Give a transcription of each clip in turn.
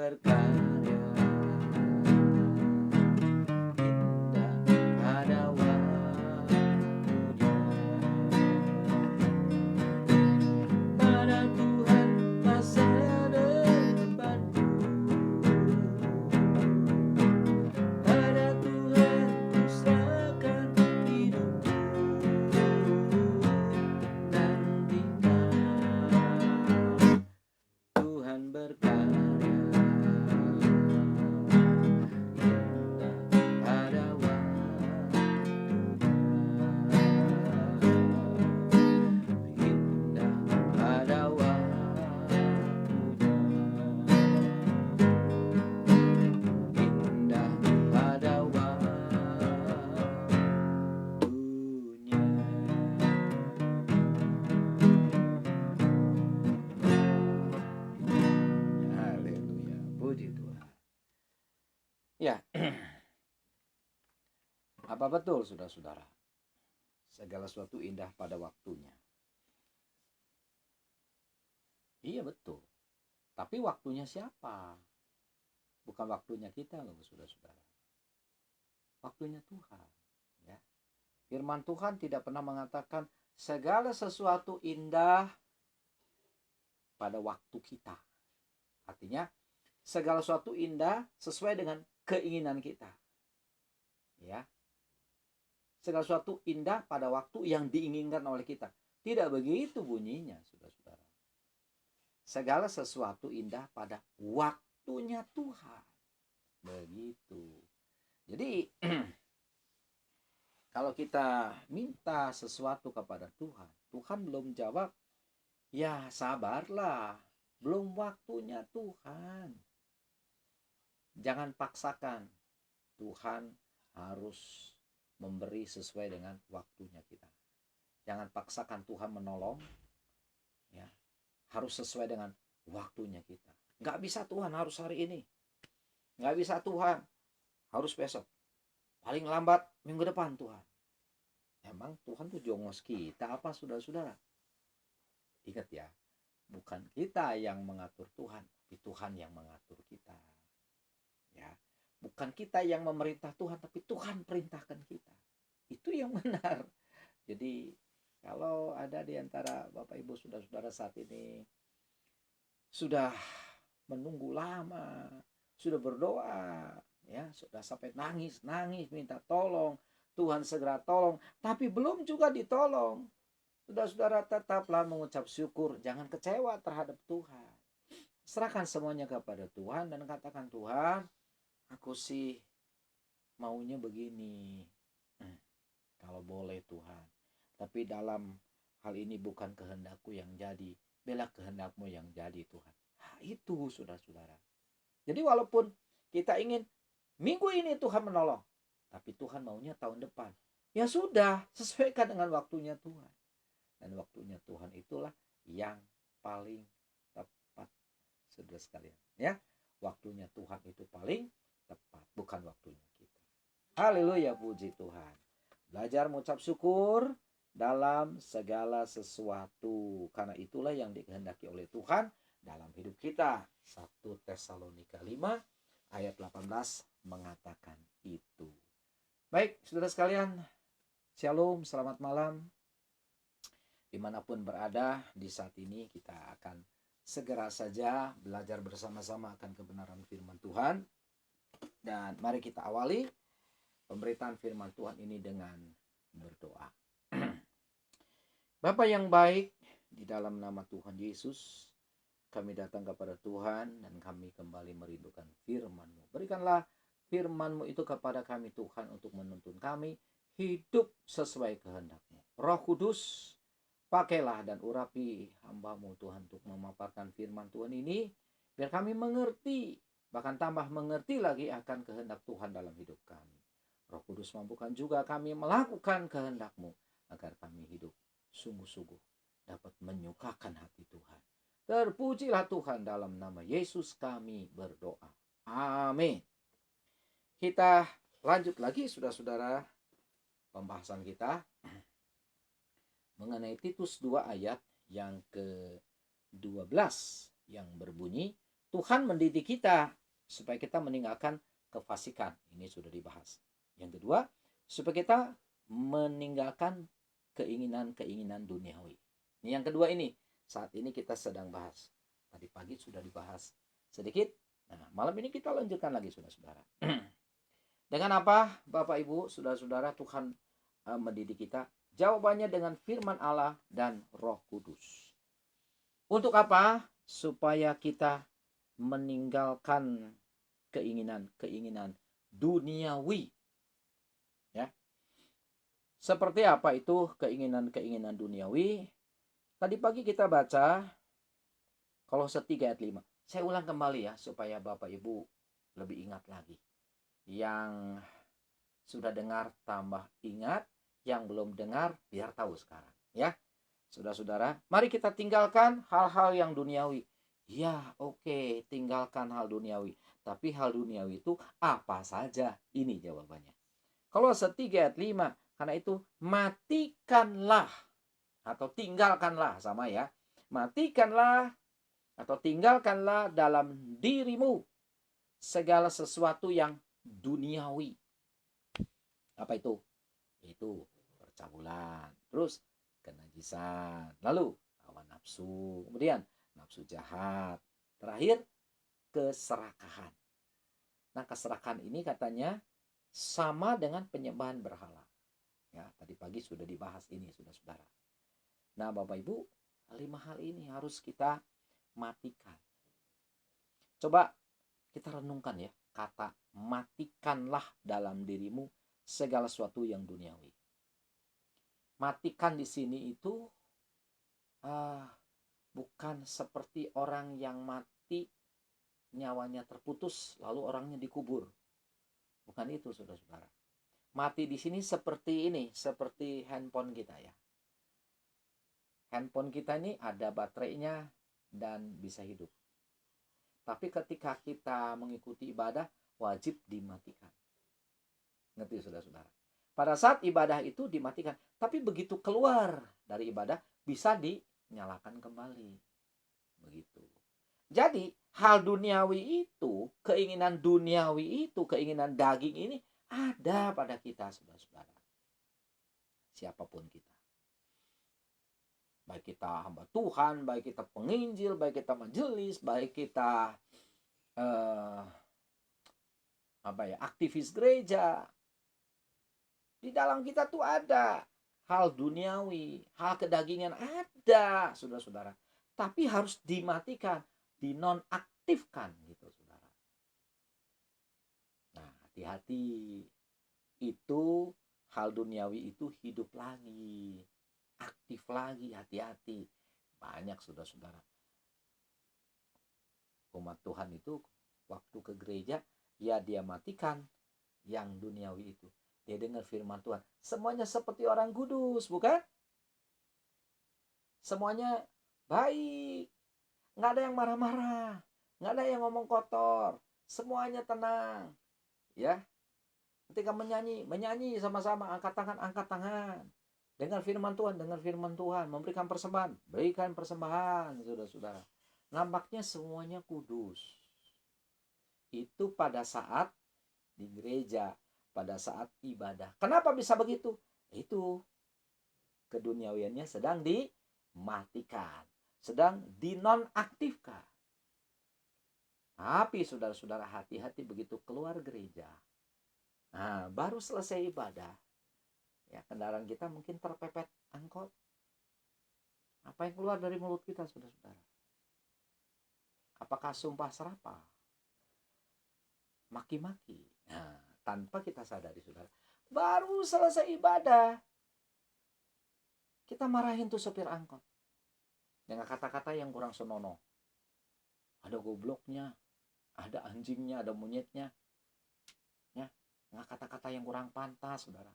berkarya, indah pada waktunya. Pada Tuhan masa depanku, pada Tuhan kuserahkan hidupku. Nantikan Tuhan berkarya, indah pada waktunya, indah pada waktunya, indah pada waktunya. Haleluya, puji Tuhan. Ya, apa betul saudara-saudara? Segala sesuatu indah pada waktunya. Iya betul. Tapi waktunya siapa? Bukan waktunya kita loh saudara-saudara. Waktunya Tuhan. Ya. Firman Tuhan tidak pernah mengatakan segala sesuatu indah pada waktu kita. Artinya segala sesuatu indah sesuai dengan keinginan kita. Ya. Segala sesuatu indah pada waktu yang diinginkan oleh kita. Tidak begitu bunyinya, saudara-saudara. Segala sesuatu indah pada waktunya Tuhan. Begitu. Jadi, kalau kita minta sesuatu kepada Tuhan, Tuhan belum jawab, ya sabarlah, belum waktunya Tuhan. Jangan paksakan. Tuhan harus memberi sesuai dengan waktunya kita. Jangan paksakan Tuhan menolong. Ya, harus sesuai dengan waktunya kita. Nggak bisa Tuhan harus hari ini. Nggak bisa Tuhan harus besok. Paling lambat minggu depan Tuhan. Emang Tuhan tuh jongos kita apa saudara-saudara? Ingat ya, bukan kita yang mengatur Tuhan, tapi Tuhan yang mengatur kita. Ya, bukan kita yang memerintah Tuhan, tapi Tuhan perintahkan kita. Itu yang benar. Jadi kalau ada di antara Bapak Ibu saudara-saudara saat ini sudah menunggu lama, sudah berdoa, ya, sudah sampai nangis minta tolong, Tuhan segera tolong, tapi belum juga ditolong. Saudara-saudara tetaplah mengucap syukur, jangan kecewa terhadap Tuhan. Serahkan semuanya kepada Tuhan dan katakan, Tuhan, aku sih maunya begini. Kalau boleh Tuhan. Tapi dalam hal ini bukan kehendakku yang jadi, bela kehendakmu yang jadi Tuhan. Nah, itu saudara-saudara. Jadi walaupun kita ingin minggu ini Tuhan menolong, tapi Tuhan maunya tahun depan. Ya sudah, sesuaikan dengan waktunya Tuhan. Dan waktunya Tuhan itulah yang paling tepat, saudara sekalian. Ya, waktunya Tuhan itu paling tepat, bukan waktunya kita. Haleluya, puji Tuhan. Belajar mengucap syukur dalam segala sesuatu. Karena itulah yang dikehendaki oleh Tuhan dalam hidup kita. 1 Tesalonika 5 ayat 18 mengatakan itu. Baik, saudara sekalian. Shalom, selamat malam. Dimanapun berada di saat ini kita akan segera saja belajar bersama-sama akan kebenaran firman Tuhan. Dan mari kita awali pemberitaan firman Tuhan ini dengan berdoa. Bapa yang baik, di dalam nama Tuhan Yesus, kami datang kepada Tuhan dan kami kembali merindukan firman-Mu. Berikanlah firman-Mu itu kepada kami Tuhan untuk menuntun kami hidup sesuai kehendak-Mu. Roh Kudus, pakailah dan urapi hamba-Mu Tuhan untuk memaparkan firman Tuhan ini, biar kami mengerti, bahkan tambah mengerti lagi akan kehendak Tuhan dalam hidup kami. Roh Kudus mampukan juga kami melakukan kehendak-Mu, agar kami hidup sungguh-sungguh dapat menyukakan hati Tuhan. Terpujilah Tuhan, dalam nama Yesus kami berdoa. Amin. Kita lanjut lagi saudara-saudara pembahasan kita mengenai Titus 2 ayat yang ke-12 yang berbunyi, Tuhan mendidik kita supaya kita meninggalkan kefasikan. Ini sudah dibahas. Yang kedua, supaya kita meninggalkan keinginan-keinginan duniawi. Ini yang kedua ini. Saat ini kita sedang bahas. Tadi pagi sudah dibahas sedikit. Nah, malam ini kita lanjutkan lagi, saudara-saudara. Dengan apa, Bapak Ibu, saudara-saudara, Tuhan mendidik kita? Jawabannya dengan firman Allah dan Roh Kudus. Untuk apa? Supaya kita meninggalkan keinginan-keinginan duniawi. Ya. Seperti apa itu keinginan-keinginan duniawi? Tadi pagi kita baca Kolose 3 ayat 5. Saya ulang kembali ya supaya Bapak Ibu lebih ingat lagi. Yang sudah dengar tambah ingat, yang belum dengar biar tahu sekarang, ya. Saudara-saudara, mari kita tinggalkan hal-hal yang duniawi. Ya, oke, tinggalkan hal duniawi. Tapi hal duniawi itu apa saja? Ini jawabannya. Kolose 3 ayat 5. Karena itu matikanlah atau tinggalkanlah, sama ya. Matikanlah atau tinggalkanlah dalam dirimu segala sesuatu yang duniawi. Apa itu? Itu percabulan, terus kenajisan, lalu hawa nafsu, kemudian nafsu jahat, terakhir keserakahan. Nah, keserakahan ini katanya sama dengan penyembahan berhala. Ya, tadi pagi sudah dibahas ini, saudara-saudara. Nah, Bapak Ibu, 5 hal ini harus kita matikan. Coba kita renungkan ya, kata matikanlah dalam dirimu segala sesuatu yang duniawi. Matikan di sini itu bukan seperti orang yang mati nyawanya terputus lalu orangnya dikubur. Bukan itu, saudara-saudara. Mati di sini seperti ini, seperti handphone kita ya. Handphone kita ini ada baterainya dan bisa hidup. Tapi ketika kita mengikuti ibadah, wajib dimatikan. Ngerti, saudara-saudara? Pada saat ibadah itu dimatikan, tapi begitu keluar dari ibadah bisa dinyalakan kembali. Begitu. Jadi hal duniawi itu, keinginan duniawi itu, keinginan daging ini ada pada kita, saudara-saudara. Siapapun kita. Baik kita hamba Tuhan, baik kita penginjil, baik kita majelis, baik kita aktivis gereja. Di dalam kita tuh ada hal duniawi, hal kedagingan ada, saudara-saudara. Tapi harus dimatikan, dinonaktifkan gitu, saudara. Nah, hati-hati. Itu hal duniawi itu hidup lagi, aktif lagi, hati-hati. Banyak, saudara-saudara. Umat Tuhan itu waktu ke gereja, ya dia matikan yang duniawi itu. Dia dengar firman Tuhan. Semuanya seperti orang kudus, bukan? Semuanya baik. Nggak ada yang marah-marah. Nggak ada yang ngomong kotor. Semuanya tenang. Ya. Ketika menyanyi sama-sama. Angkat tangan. Dengar firman Tuhan, memberikan persembahan, berikan persembahan, saudara-saudara. Nampaknya semuanya kudus. Itu pada saat di gereja, pada saat ibadah. Kenapa bisa begitu? Itu keduniawiannya sedang dimatikan, sedang dinonaktifkan. Tapi saudara-saudara, hati-hati begitu keluar gereja. Nah, baru selesai ibadah. Ya, kendaraan kita mungkin terpepet angkot. Apa yang keluar dari mulut kita, saudara-saudara? Apakah sumpah serapah? Maki-maki? Nah, tanpa kita sadari, saudara. Baru selesai ibadah, kita marahin tuh sopir angkot dengan kata-kata yang kurang senonoh. Ada gobloknya, ada anjingnya, ada monyetnya. Ya, dengan kata-kata yang kurang pantas, saudara.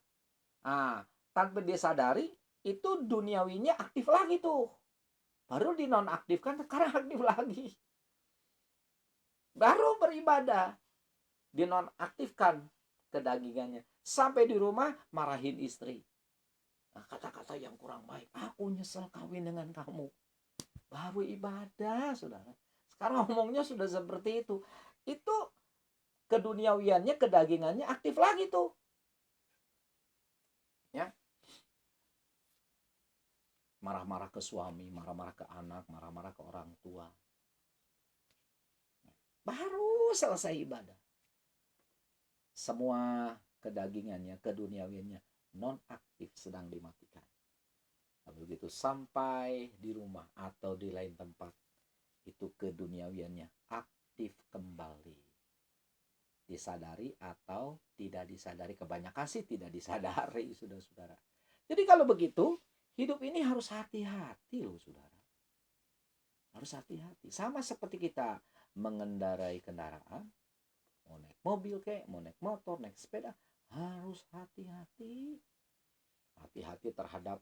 Tanpa dia sadari, itu duniawinya aktif lagi tuh. Baru dinonaktifkan, sekarang aktif lagi. Baru beribadah, dinonaktifkan kedagingannya. Sampai di rumah marahin istri. Kata-kata yang kurang baik. Aku nyesel kawin dengan kamu. Baru ibadah, saudara. Sekarang ngomongnya sudah seperti itu. Itu keduniawiannya, kedagingannya aktif lagi tuh. Ya. Marah-marah ke suami, marah-marah ke anak, marah-marah ke orang tua. Baru selesai ibadah. Semua kedagingannya, keduniawiannya non-aktif, sedang dimatikan. Begitu sampai di rumah atau di lain tempat, itu keduniawiannya aktif kembali. Disadari atau tidak disadari, kebanyakan sih tidak disadari, saudara-saudara. Jadi kalau begitu, hidup ini harus hati-hati loh, saudara. Harus hati-hati. Sama seperti kita mengendarai kendaraan, mau naik mobil kayak, mau naik motor, naik sepeda, harus hati-hati. Hati-hati terhadap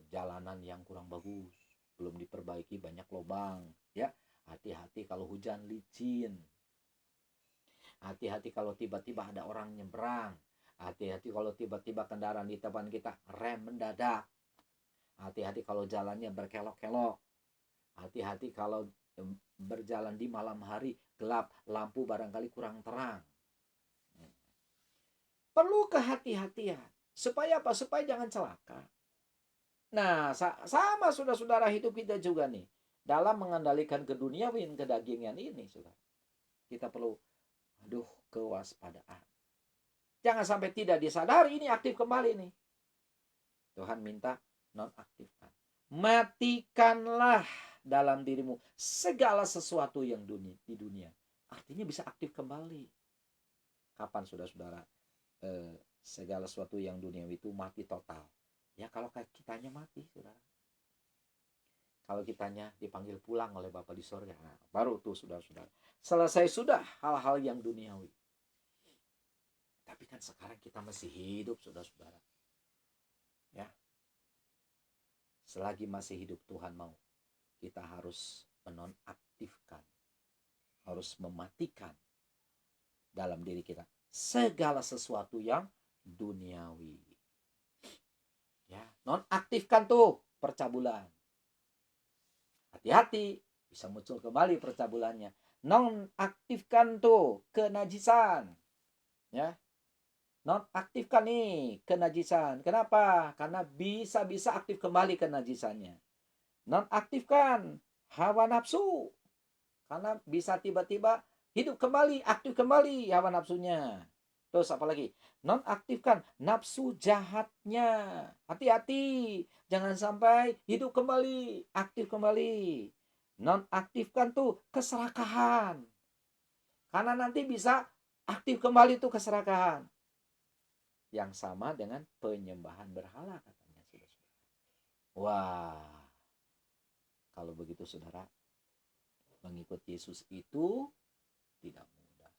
jalanan yang kurang bagus, belum diperbaiki, banyak lubang, ya. Hati-hati kalau hujan licin. Hati-hati kalau tiba-tiba ada orang nyebrang. Hati-hati kalau tiba-tiba kendaraan di depan kita rem mendadak. Hati-hati kalau jalannya berkelok-kelok. Hati-hati kalau berjalan di malam hari gelap, lampu barangkali kurang terang. Perlu kehati-hatian. Supaya apa? Supaya jangan celaka. Nah, sama saudara-saudara hidup kita juga nih. Dalam mengendalikan keduniawian, kedagingan ini, saudara. Kita perlu kewaspadaan. Jangan sampai tidak disadari ini aktif kembali nih. Tuhan minta nonaktifkan. Matikanlah dalam dirimu segala sesuatu yang di dunia. Artinya bisa aktif kembali. Kapan saudara-saudara segala sesuatu yang duniawi itu mati total? Ya kalau kitanya mati, saudara. Kalau kitanya dipanggil pulang oleh Bapa di sorga, nah, baru tuh saudara-saudara. Selesai sudah hal-hal yang duniawi. Tapi kan sekarang kita masih hidup, saudara-saudara. Ya. Selagi masih hidup, Tuhan mau kita harus menonaktifkan, harus mematikan dalam diri kita segala sesuatu yang duniawi. Ya, nonaktifkan tuh percabulan. Hati-hati, bisa muncul kembali percabulannya. Nonaktifkan tuh kenajisan. Ya. Nonaktifkan nih kenajisan. Kenapa? Karena bisa aktif kembali kenajisannya. Nonaktifkan hawa nafsu. Karena bisa tiba-tiba hidup kembali, aktif kembali hawa nafsunya. Terus apa lagi? Nonaktifkan nafsu jahatnya. Hati-hati. Jangan sampai hidup kembali, aktif kembali. Nonaktifkan tuh keserakahan. Karena nanti bisa aktif kembali tuh keserakahan. Yang sama dengan penyembahan berhala katanya. Wah. Kalau begitu saudara, mengikut Yesus itu tidak mudah.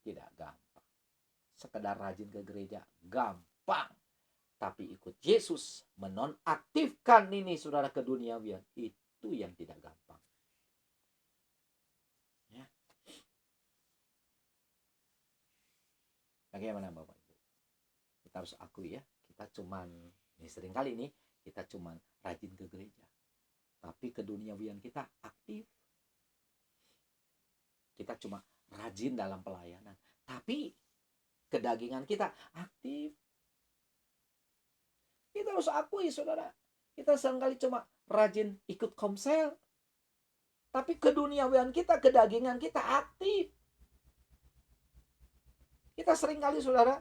Tidak gampang. Sekedar rajin ke gereja gampang. Tapi ikut Yesus menonaktifkan ini saudara keduniawian, itu yang tidak gampang. Ya. Bagaimana Bapak Ibu? Kita harus akui ya, kita cuman sering kali nih kita cuman rajin ke gereja. Tapi keduniawian kita aktif. Kita cuma rajin dalam pelayanan. Tapi kedagingan kita aktif. Kita harus akui saudara. Kita seringkali cuma rajin ikut komsel. Tapi keduniawian kita, kedagingan kita aktif. Kita seringkali saudara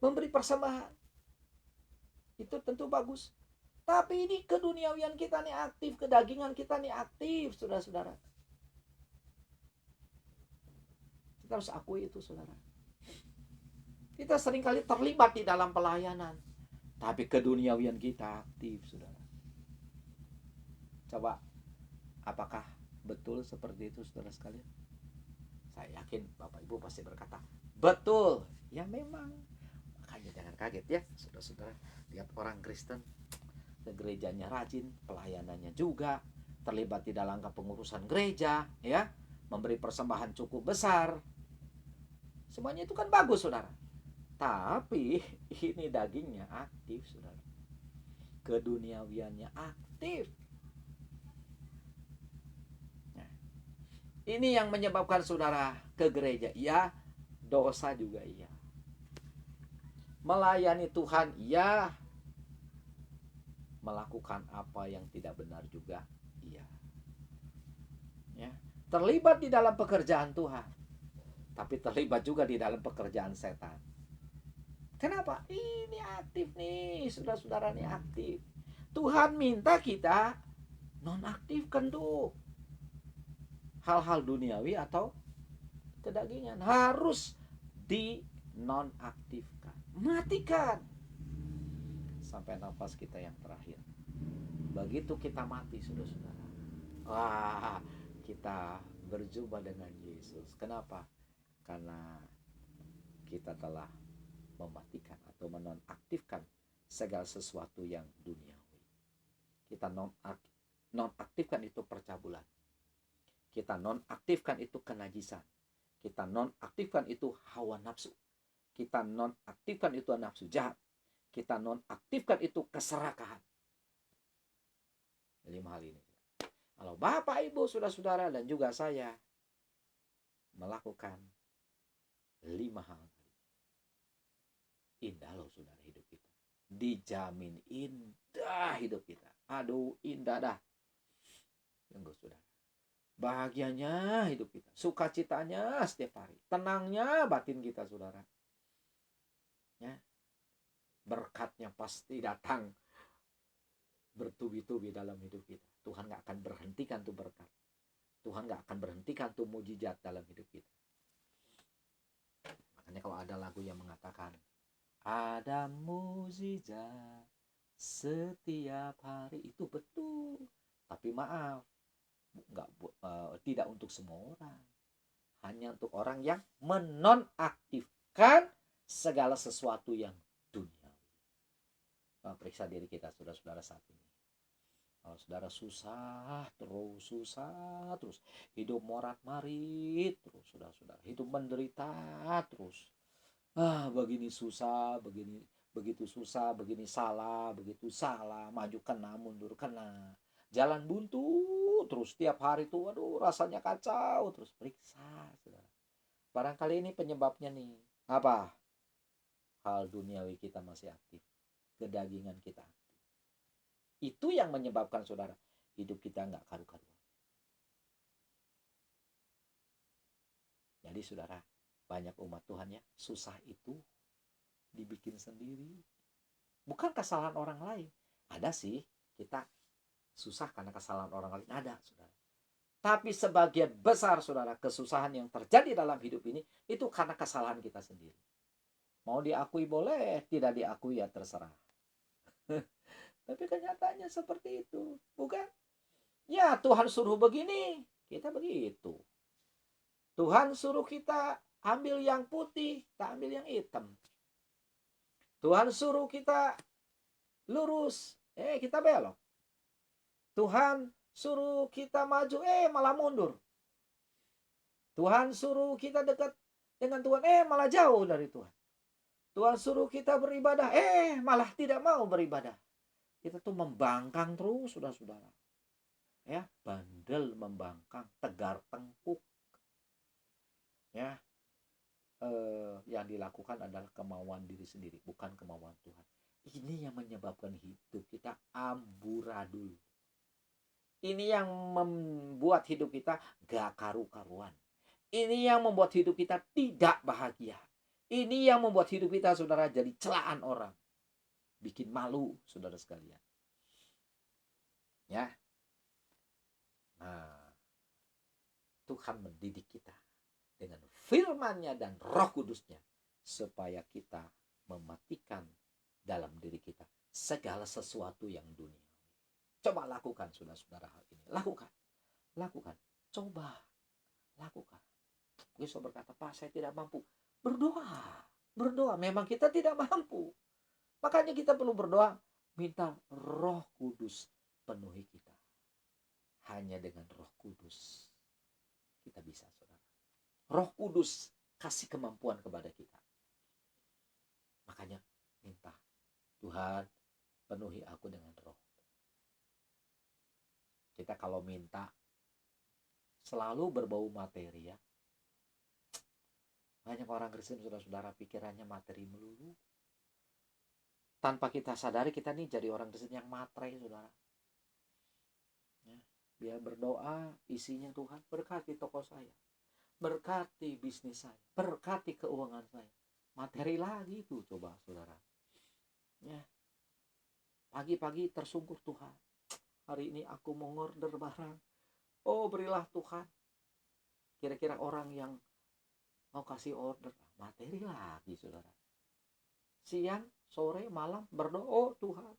memberi persembahan. Itu tentu bagus. Tapi ini keduniawian kita nih aktif, kedagingan kita nih aktif, saudara-saudara. Kita harus akui itu, saudara. Kita seringkali terlibat di dalam pelayanan, tapi keduniawian kita aktif, saudara. Coba, apakah betul seperti itu, saudara sekalian? Saya yakin Bapak Ibu pasti berkata, betul. Ya memang. Makanya jangan kaget ya, saudara-saudara. Lihat orang Kristen, ke gerejanya rajin, pelayanannya juga, terlibat di dalam kepengurusan gereja, ya, memberi persembahan cukup besar. Semuanya itu kan bagus, saudara. Tapi ini dagingnya aktif, saudara. Keduniawiannya aktif. Ini yang menyebabkan saudara ke gereja. Iya, dosa juga iya. Melayani Tuhan iya. Melakukan apa yang tidak benar juga iya. Ya. Terlibat di dalam pekerjaan Tuhan, tapi terlibat juga di dalam pekerjaan setan. Kenapa? Ini aktif nih, saudara-saudara nih aktif. Tuhan minta kita nonaktifkan tuh hal-hal duniawi atau kedagingan, harus di nonaktifkan, matikan sampai nafas kita yang terakhir. Begitu kita mati, saudara-saudara, wah, kita berjumpa dengan Yesus. Kenapa? Karena kita telah mematikan atau menonaktifkan segala sesuatu yang duniawi. Kita nonaktifkan itu percabulan. Kita nonaktifkan itu kenajisan. Kita nonaktifkan itu hawa nafsu. Kita nonaktifkan itu nafsu jahat. Kita nonaktifkan itu keserakahan. 5 hal ini. Kalau Bapak, Ibu, saudara-saudara dan juga saya melakukan 5 hal, indah loh saudara hidup kita. Dijamin indah hidup kita. Aduh, indah dah. Tunggu saudara. Bahagianya hidup kita. Sukacitanya setiap hari. Tenangnya batin kita saudara. Ya. Berkatnya pasti datang bertubi-tubi dalam hidup kita. Tuhan gak akan berhentikan tuh berkat. Tuhan gak akan berhentikan tuh mujizat dalam hidup kita. Makanya kalau ada lagu yang mengatakan ada mujizat setiap hari, itu betul. Tapi maaf, tidak untuk semua orang. Hanya untuk orang yang menonaktifkan segala sesuatu yang duniawi. Periksa diri kita, saudara-saudara, saat ini. Kalau saudara susah terus, hidup morat-marit terus, saudara-saudara, hidup menderita terus. Begini susah, begitu susah, begini salah, begitu salah, maju kena, mundur kena, jalan buntu terus tiap hari tuh, aduh rasanya kacau terus. Periksa, saudara. Barangkali ini penyebabnya nih. Apa? Hal duniawi kita masih aktif, kedagingan kita aktif. Itu yang menyebabkan saudara hidup kita nggak karu-karuan. Jadi saudara, banyak umat Tuhan ya, susah itu dibikin sendiri. Bukan kesalahan orang lain. Ada sih, kita susah karena kesalahan orang lain. Ada, saudara. Tapi sebagian besar, saudara, kesusahan yang terjadi dalam hidup ini, itu karena kesalahan kita sendiri. Mau diakui boleh, tidak diakui ya terserah. Tapi kenyataannya seperti itu, bukan? Ya, Tuhan suruh begini, kita begitu. Tuhan suruh kita ambil yang putih, tak ambil yang hitam. Tuhan suruh kita lurus, kita belok. Tuhan suruh kita maju, malah mundur. Tuhan suruh kita dekat dengan Tuhan, malah jauh dari Tuhan. Tuhan suruh kita beribadah, malah tidak mau beribadah. Kita tuh membangkang terus, saudara-saudara. Ya, bandel membangkang, tegar tengkuk. Ya, yang dilakukan adalah kemauan diri sendiri, bukan kemauan Tuhan. Ini yang menyebabkan hidup kita amburadul. Ini yang membuat hidup kita gak karu-karuan. Ini yang membuat hidup kita tidak bahagia. Ini yang membuat hidup kita, saudara, jadi celaan orang. Bikin malu, saudara sekalian. Ya. Nah, Tuhan mendidik kita dengan firman-Nya dan Roh Kudus-Nya supaya kita mematikan dalam diri kita segala sesuatu yang duniawi. Coba lakukan, saudara-saudara, hal ini. Lakukan. Coba lakukan. Yesus berkata, Pak, saya tidak mampu. Berdoa. Memang kita tidak mampu. Makanya kita perlu berdoa, minta Roh Kudus penuhi kita. Hanya dengan Roh Kudus kita bisa, saudara. Roh Kudus kasih kemampuan kepada kita. Makanya minta, Tuhan penuhi aku dengan Roh. Kita kalau minta selalu berbau materi ya. Banyak orang Kristen saudara-saudara pikirannya materi melulu. Tanpa kita sadari kita nih jadi orang Kristen yang matre saudara. Ya, biar berdoa isinya Tuhan berkati toko saya, berkati bisnis saya, berkati keuangan saya. Materi lagi tuh coba saudara. Ya, pagi-pagi tersungkur Tuhan. Hari ini aku mau order barang. Oh berilah Tuhan. Kira-kira orang yang mau kasih order materi lagi saudara. Siang, sore, malam berdoa, oh Tuhan,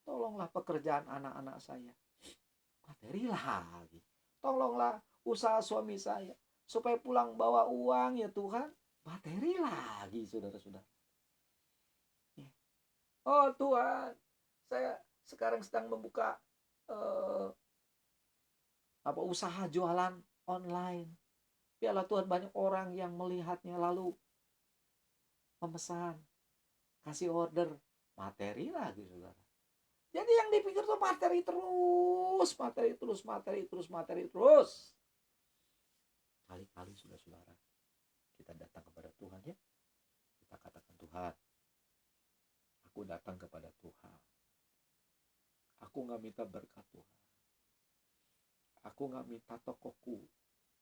tolonglah pekerjaan anak-anak saya. Materi lagi. Tolonglah usaha suami saya supaya pulang bawa uang ya Tuhan. Materi lagi saudara-saudara. Oh Tuhan, saya sekarang sedang membuka usaha jualan online. Biarlah Tuhan banyak orang yang melihatnya lalu memesan, kasih order, materi lagi saudara. Jadi yang dipikir tuh materi terus, materi terus, materi terus, materi terus. Kali-kali saudara-saudara kita datang kepada Tuhan ya, kita katakan Tuhan, aku datang kepada Tuhan. Aku gak minta berkat Tuhan. Aku gak minta tokoku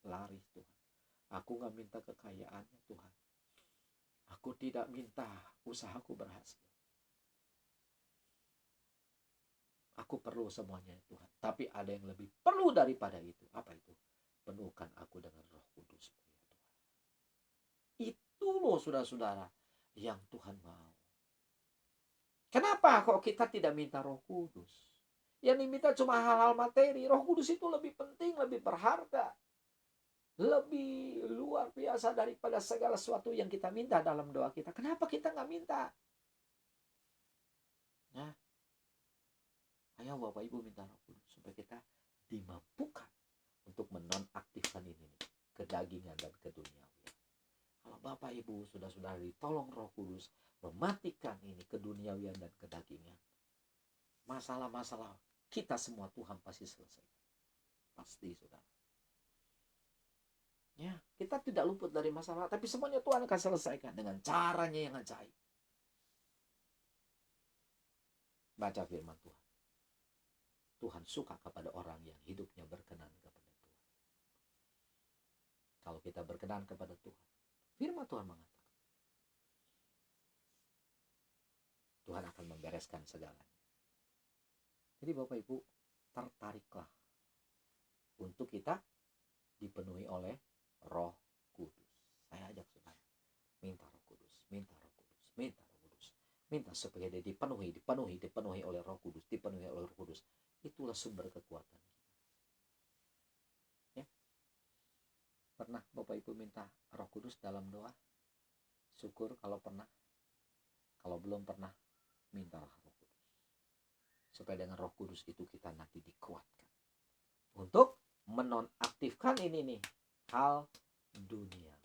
laris Tuhan. Aku gak minta kekayaannya Tuhan. Aku tidak minta usahaku berhasil. Aku perlu semuanya Tuhan. Tapi ada yang lebih perlu daripada itu. Apa itu? Penuhkan aku dengan Roh Kudus ya Tuhan. Itu loh saudara-saudara yang Tuhan mau. Kenapa kok kita tidak minta Roh Kudus? Yang diminta cuma hal-hal materi. Roh Kudus itu lebih penting, lebih berharga. Lebih luar biasa daripada segala sesuatu yang kita minta dalam doa kita. Kenapa kita nggak minta? Nah, ayo Bapak Ibu minta Roh Kudus supaya kita dimampukan untuk menonaktifkan ini nih, kedagingan dan keduniawian. Kalau Bapak Ibu sudah ditolong Roh Kudus mematikan ini keduniawian dan kedagingan, masalah-masalah kita semua Tuhan pasti selesaikan. Pasti saudara. Ya, kita tidak luput dari masalah, tapi semuanya Tuhan akan selesaikan dengan caranya yang ajaib. Baca firman Tuhan. Tuhan suka kepada orang yang hidupnya berkenan kepada Tuhan. Kalau kita berkenan kepada Tuhan, firman Tuhan mengatakan, Tuhan akan membereskan segalanya. Jadi Bapak Ibu, tertariklah untuk kita dipenuhi oleh Roh Kudus. Saya ajak saudara, minta Roh Kudus, minta Roh Kudus, minta Roh Kudus. Minta supaya dia dipenuhi oleh Roh Kudus, dipenuhi oleh Roh Kudus. Itulah sumber kekuatan kita. Ya. Pernah Bapak Ibu minta Roh Kudus dalam doa? Syukur kalau pernah. Kalau belum pernah, mintalah Roh Kudus. Supaya dengan Roh Kudus itu kita nanti dikuatkan untuk menonaktifkan ini nih, hal dunia.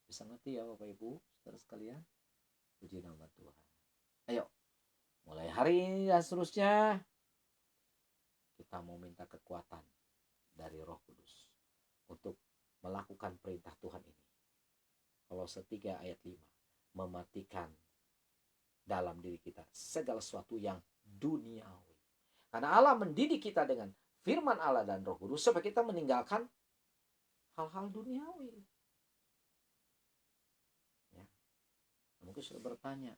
Bisa ngerti ya Bapak Ibu, saudara sekalian? Puji nama Tuhan. Ayo, mulai hari ini dan seterusnya kita mau minta kekuatan dari Roh Kudus untuk melakukan perintah Tuhan ini. Kolose 3 ayat 5, mematikan dalam diri kita segala sesuatu yang duniawi. Karena Allah mendidik kita dengan firman Allah dan Roh Kudus supaya kita meninggalkan hal-hal duniawi. Ya. Mungkin sudah bertanya,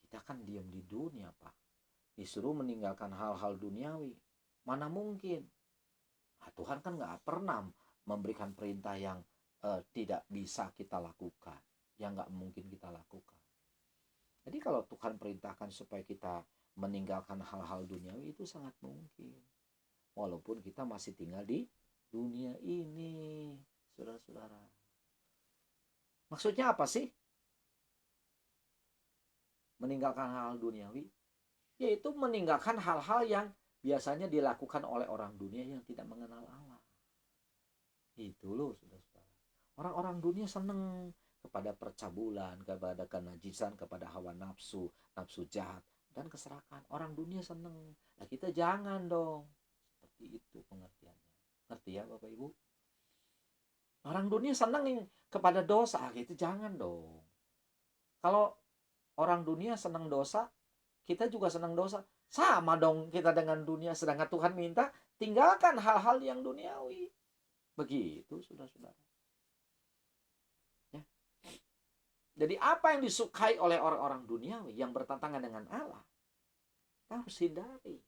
kita kan diam di dunia Pak, disuruh meninggalkan hal-hal duniawi, mana mungkin? Nah, Tuhan kan gak pernah memberikan perintah yang tidak bisa kita lakukan, yang gak mungkin kita lakukan. Jadi kalau Tuhan perintahkan supaya kita meninggalkan hal-hal duniawi, itu sangat mungkin. Walaupun kita masih tinggal di dunia ini, saudara-saudara. Maksudnya apa sih? Meninggalkan hal-hal duniawi, yaitu meninggalkan hal-hal yang biasanya dilakukan oleh orang dunia yang tidak mengenal Allah. Itu loh, saudara-saudara. Orang-orang dunia senang kepada percabulan, kepada kenajisan, kepada hawa nafsu, nafsu jahat, dan keserakan. Orang dunia senang. Nah kita jangan dong. Seperti itu pengertiannya. Ngerti ya Bapak Ibu? Orang dunia senang kepada dosa, gitu jangan dong. Kalau orang dunia senang dosa, kita juga senang dosa. Sama dong kita dengan dunia. Sedangkan Tuhan minta, tinggalkan hal-hal yang duniawi. Begitu, saudara-saudara. Ya. Jadi apa yang disukai oleh orang-orang duniawi yang bertentangan dengan Allah, kita harus hindari.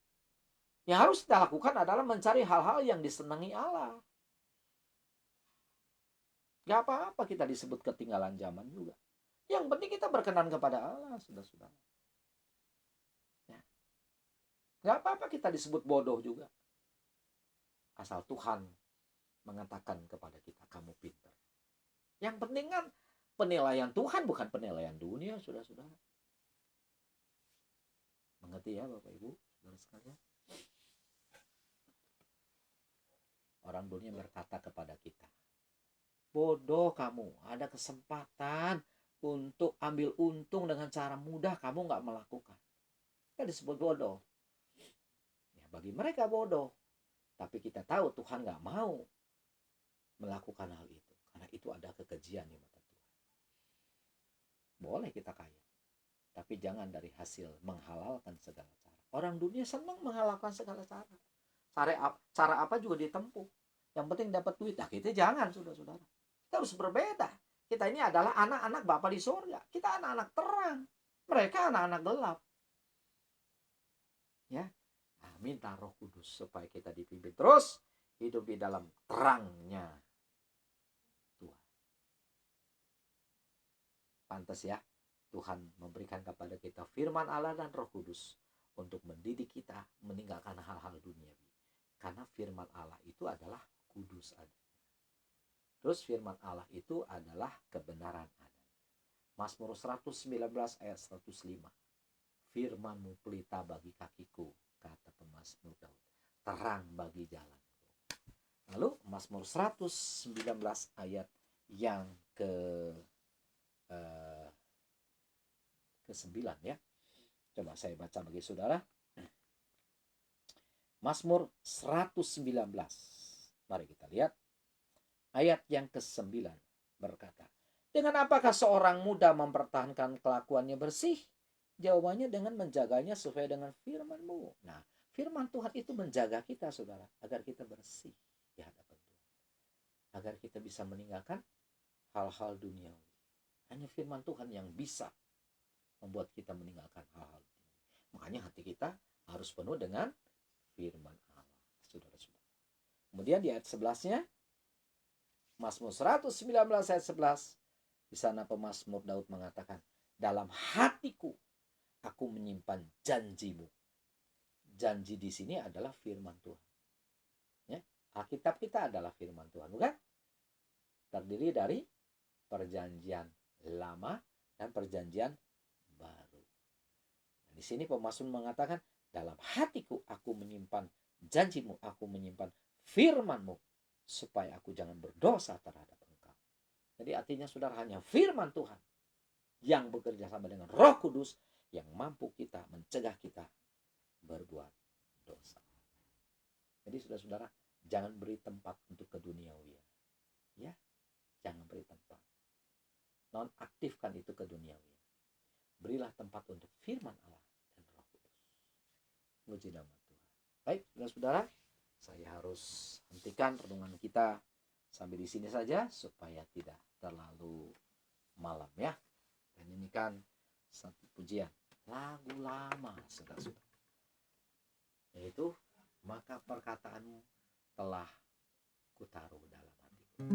Yang harus kita lakukan adalah mencari hal-hal yang disenangi Allah. Gak apa-apa kita disebut ketinggalan zaman juga. Yang penting kita berkenan kepada Allah, saudara-saudara. Ya. Gak apa-apa kita disebut bodoh juga. Asal Tuhan mengatakan kepada kita, kamu pintar. Yang penting kan penilaian Tuhan, bukan penilaian dunia, saudara-saudara. Mengerti ya Bapak Ibu, saudara sekalian? Orang dunia berkata kepada kita, bodoh kamu, ada kesempatan untuk ambil untung dengan cara mudah, kamu gak melakukan. Kita disebut bodoh. Ya, bagi mereka bodoh. Tapi kita tahu Tuhan gak mau melakukan hal itu. Karena itu ada kekejian di mata Tuhan. Boleh kita kaya, tapi jangan dari hasil menghalalkan segala cara. Orang dunia senang menghalalkan segala cara. Cara apa juga ditempuh. Yang penting dapat duit. Nah, kita jangan, saudara-saudara. Kita harus berbeda. Kita ini adalah anak-anak Bapa di sorga. Kita anak-anak terang. Mereka anak-anak gelap. Ya, nah, minta Roh Kudus supaya kita dipimpin terus hidup di dalam terangnya Tuhan. Pantas ya, Tuhan memberikan kepada kita firman Allah dan Roh Kudus untuk mendidik kita meninggalkan hal-hal duniawi. Karena firman Allah itu adalah kudus adanya. Terus firman Allah itu adalah kebenaran adanya. Mazmur 119 ayat 105. Firman-Mu pelita bagi kakiku, kata pemazmur Daud. Terang bagi jalanku. Lalu Mazmur 119 ayat yang ke-9 ya. Coba saya baca bagi saudara. Mazmur 119. Mari kita lihat. Ayat yang ke-9 berkata, dengan apakah seorang muda mempertahankan kelakuannya bersih? Jawabannya dengan menjaganya sesuai dengan firman-Mu. Nah, firman Tuhan itu menjaga kita, saudara, agar kita bersih di hadapan Tuhan. Agar kita bisa meninggalkan hal-hal duniawi. Hanya firman Tuhan yang bisa membuat kita meninggalkan hal-hal duniawi. Makanya hati kita harus penuh dengan firman Allah, saudara-saudara. Kemudian di ayat 11-nya, Mazmur 119 ayat 11, di sana pemazmur Daud mengatakan, dalam hatiku aku menyimpan janji-Mu. Janji di sini adalah firman Tuhan. Ya, Alkitab kita adalah firman Tuhan, bukan? Terdiri dari perjanjian lama dan perjanjian baru. Nah, di sini pemazmur mengatakan, dalam hatiku aku menyimpan janji-Mu, aku menyimpan firman-Mu, supaya aku jangan berdosa terhadap Engkau. Jadi artinya saudara, hanya firman Tuhan yang bekerja sama dengan Roh Kudus yang mampu kita mencegah kita berbuat dosa. Jadi saudara-saudara, jangan beri tempat untuk keduniawian. Ya, jangan beri tempat. Nonaktifkan itu keduniawian. Berilah tempat untuk firman Allah dan Roh Kudus. Puji nama Tuhan. Baik, saudara-saudara, saya harus hentikan renungan kita sampai di sini saja supaya tidak terlalu malam ya. Dan ini kan satu pujian lagu lama, saudara-saudara. Yaitu, maka perkataanmu telah kutaruh dalam hatiku.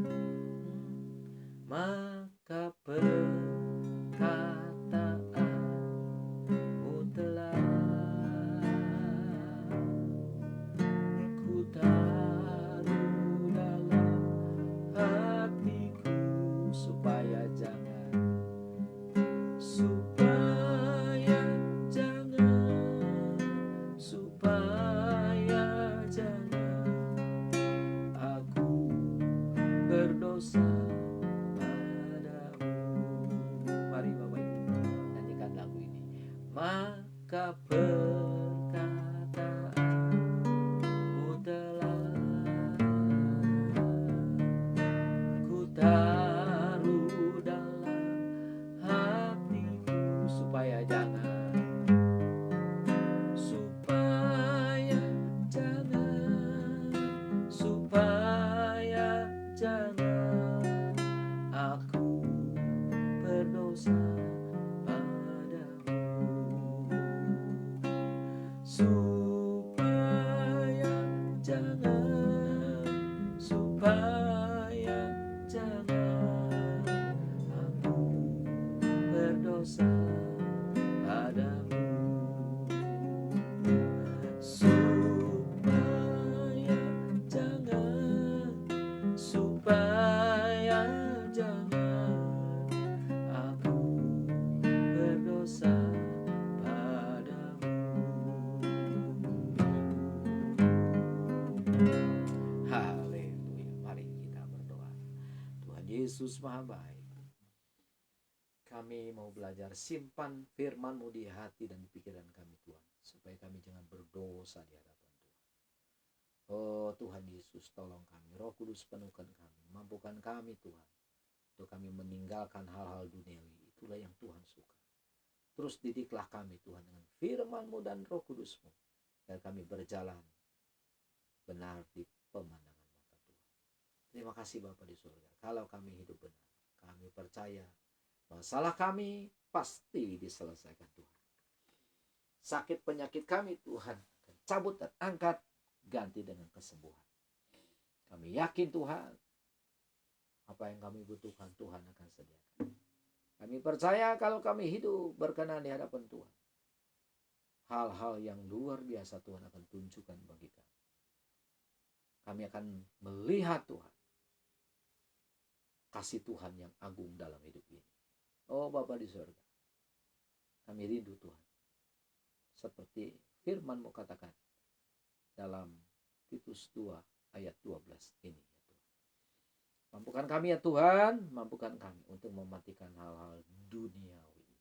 Maka perkataanmu telah kutaruh dalam hatiku, supaya jangan aku berdosa Haleluya. Mari kita berdoa. Tuhan Yesus Maha Baik. Kami mau belajar simpan firman-Mu di hati dan di pikiran kami Tuhan. Supaya kami jangan berdosa di hadapan Tuhan. Oh Tuhan Yesus, tolong kami. Roh Kudus penuhkan kami. Mampukan kami Tuhan. Untuk kami meninggalkan hal-hal duniawi. Itulah yang Tuhan suka. Terus didiklah kami Tuhan dengan firman-Mu dan Roh Kudus-Mu. Dan kami berjalan benar di pemandangan mata Tuhan. Terima kasih Bapa di surga. Kalau kami hidup benar, kami percaya masalah kami pasti diselesaikan Tuhan. Sakit penyakit kami Tuhan cabut dan angkat, ganti dengan kesembuhan. Kami yakin Tuhan, apa yang kami butuhkan Tuhan akan sediakan. Kami percaya kalau kami hidup berkenan di hadapan Tuhan, hal-hal yang luar biasa Tuhan akan tunjukkan bagi kami. Kami akan melihat Tuhan, kasih Tuhan yang agung dalam hidup ini. Oh Bapa di surga, kami rindu Tuhan. Seperti firman-Mu katakan dalam Titus 2 ayat 12 ini. Ya Tuhan. Mampukan kami ya Tuhan, mampukan kami untuk mematikan hal-hal duniawi.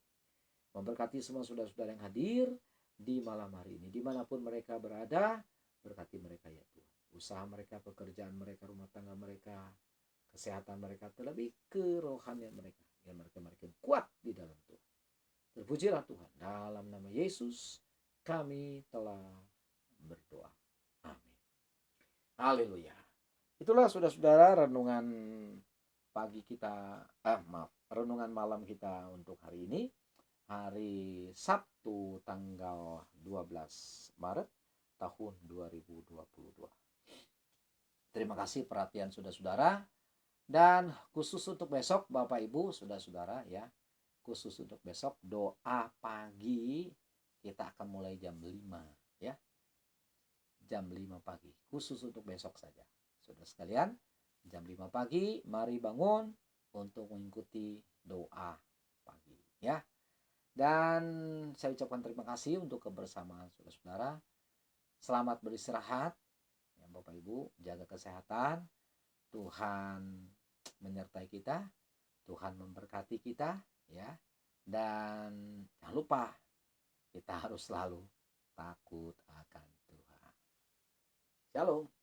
Memberkati semua saudara-saudara yang hadir di malam hari ini. Dimanapun mereka berada, berkati mereka ya Tuhan. Usaha mereka, pekerjaan mereka, rumah tangga mereka, kesehatan mereka, terlebih kerohanian mereka. Biar mereka makin kuat di dalam Tuhan. Terpujilah Tuhan. Dalam nama Yesus kami telah berdoa. Amin. Haleluya. Itulah saudara-saudara renungan pagi kita, renungan malam kita untuk hari ini. Hari Sabtu tanggal 12 Maret tahun 2022. Terima kasih perhatian saudara-saudara. Dan khusus untuk besok Bapak Ibu, saudara-saudara ya. Khusus untuk besok doa pagi kita akan mulai jam 5 ya. Jam 5 pagi. Khusus untuk besok saja. Saudara sekalian, jam 5 pagi mari bangun untuk mengikuti doa pagi ya. Dan saya ucapkan terima kasih untuk kebersamaan saudara-saudara. Selamat beristirahat. Ya, Bapak Ibu, jaga kesehatan. Tuhan menyertai kita, Tuhan memberkati kita ya. Dan jangan lupa kita harus selalu takut akan Tuhan. Shalom.